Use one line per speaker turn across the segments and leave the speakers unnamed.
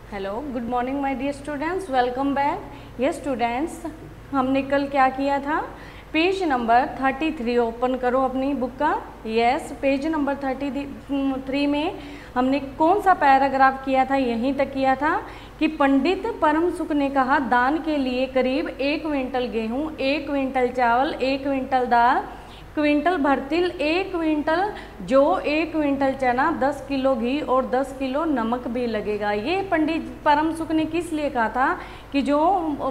Hello, good morning my dear students, welcome back. ये students, हमने कल क्या किया था? पेज नंबर 33 ओपन करो अपनी बुक का। यस, पेज नंबर 33 में हमने कौन सा पैराग्राफ किया था? यहीं तक किया था कि पंडित परम सुख ने कहा दान के लिए करीब 1 क्विंटल गेहूँ, 1 क्विंटल चावल, 1 क्विंटल दाल, क्विंटल भर तिल, 1 क्विंटल जौ, 1 क्विंटल चना, 10 किलो घी और 10 किलो नमक भी लगेगा। ये पंडित परम सुख ने किस लिए कहा था? कि जो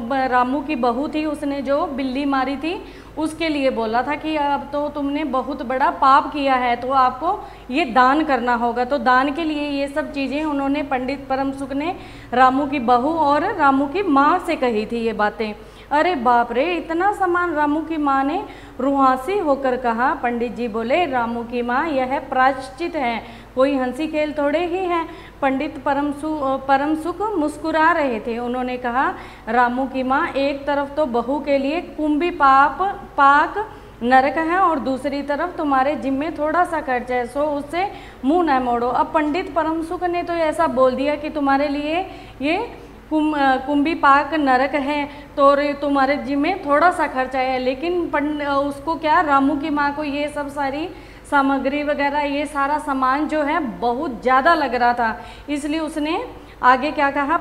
रामू की बहू थी, उसने जो बिल्ली मारी थी, उसके लिए बोला था कि अब तो तुमने बहुत बड़ा पाप किया है, तो आपको ये दान करना होगा। तो दान के लिए ये सब चीज़ें उन्होंने, पंडित परम सुख ने रामू की बहू और रामू की माँ से कही थी ये बातें। अरे बाप रे, इतना सामान! रामू की माँ ने रुहासी होकर कहा। पंडित जी बोले, रामू की माँ, यह प्रायश्चित है, कोई हंसी खेल थोड़े ही है। पंडित परम सुख मुस्कुरा रहे थे। उन्होंने कहा, रामू की माँ, एक तरफ तो बहू के लिए कुंभी पाक नरक है और दूसरी तरफ तुम्हारे जिम्मे थोड़ा सा खर्च है, सो उससे मुंह न मोड़ो। अब पंडित परम सुख ने तो ऐसा बोल दिया कि तुम्हारे लिए ये कुंभी पाक नरक है, तो तुम्हारे जिम्मे थोड़ा सा खर्चा है। लेकिन उसको क्या, रामू की माँ को ये सब सारी सामग्री वगैरह, ये सारा सामान जो है बहुत ज़्यादा लग रहा था, इसलिए उसने आगे क्या कहा?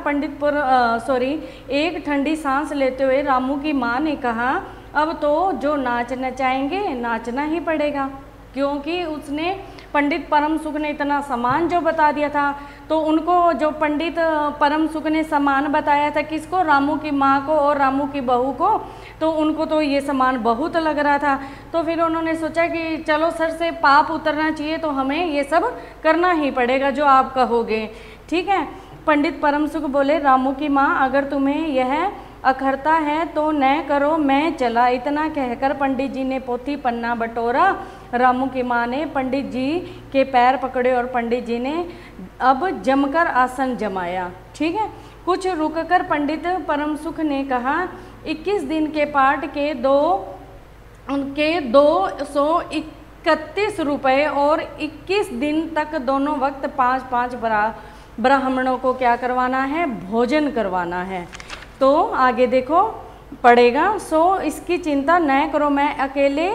एक ठंडी सांस लेते हुए रामू की माँ ने कहा, अब तो जो नाच नचाएंगे नाचना ही पड़ेगा, क्योंकि उसने, पंडित परम सुख ने इतना सामान जो बता दिया था, तो उनको, जो पंडित परम सुख ने सामान बताया था, किसको? रामू की माँ को और रामू की बहू को, तो उनको तो ये सामान बहुत लग रहा था। तो फिर उन्होंने सोचा कि चलो, सर से पाप उतरना चाहिए, तो हमें ये सब करना ही पड़ेगा जो आप कहोगे, ठीक है। पंडित परम सुख बोले, रामू की माँ, अगर तुम्हें यह अखरता है तो न करो, मैं चला। इतना कहकर पंडित जी ने पोथी पन्ना बटोरा। रामू की माँ ने पंडित जी के पैर पकड़े और पंडित जी ने अब जमकर आसन जमाया, ठीक है। कुछ रुककर पंडित परम सुख ने कहा, 21 दिन के पाठ के 231 रुपये और 21 दिन तक दोनों वक्त 5-5 ब्राह्मणों को क्या करवाना है? भोजन करवाना है। तो आगे देखो पड़ेगा, सो इसकी चिंता न करो, मैं अकेले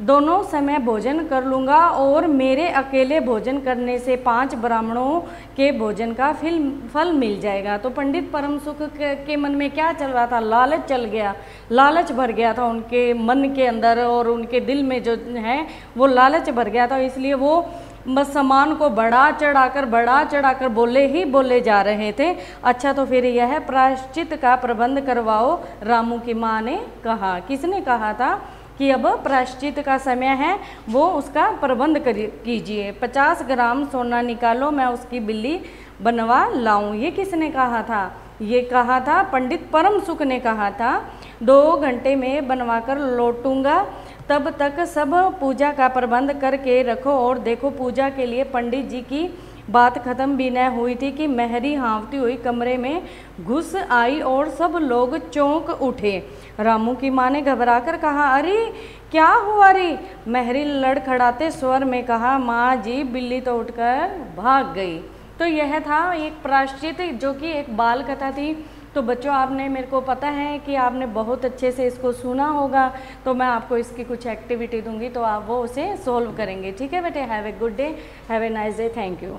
दोनों समय भोजन कर लूँगा और मेरे अकेले भोजन करने से 5 ब्राह्मणों के भोजन का फल मिल जाएगा। तो पंडित परम सुख के मन में क्या चल रहा था? लालच चल गया, लालच भर गया था उनके मन के अंदर, और उनके दिल में जो है वो लालच भर गया था, इसलिए वो बस सामान को बढ़ा चढ़ाकर बोले जा रहे थे। अच्छा, तो फिर यह प्रायश्चित का प्रबंध करवाओ, रामू की माँ ने कहा। किसने कहा था कि अब प्रायश्चित का समय है, वो उसका प्रबंध कीजिए। 50 ग्राम सोना निकालो, मैं उसकी बिल्ली बनवा लाऊं। ये किसने कहा था? ये कहा था पंडित परम सुख ने कहा था। 2 घंटे में बनवाकर लौटूंगा, तब तक सब पूजा का प्रबंध करके रखो। और देखो, पूजा के लिए पंडित जी की बात खत्म भी न हुई थी कि मेहरी हाँफती हुई कमरे में घुस आई और सब लोग चौंक उठे। रामू की माँ ने घबराकर कहा, अरे क्या हुआ रे? मेहरी लड़खड़ाते स्वर में कहा, माँ जी, बिल्ली तो उठकर भाग गई। तो यह था एक प्रायश्चित, जो कि एक बाल कथा थी। तो बच्चों, आपने, मेरे को पता है कि आपने बहुत अच्छे से इसको सुना होगा, तो मैं आपको इसकी कुछ एक्टिविटी दूंगी, तो आप वो उसे सोल्व करेंगे, ठीक है बेटे। Have a good day, have a nice day, thank you.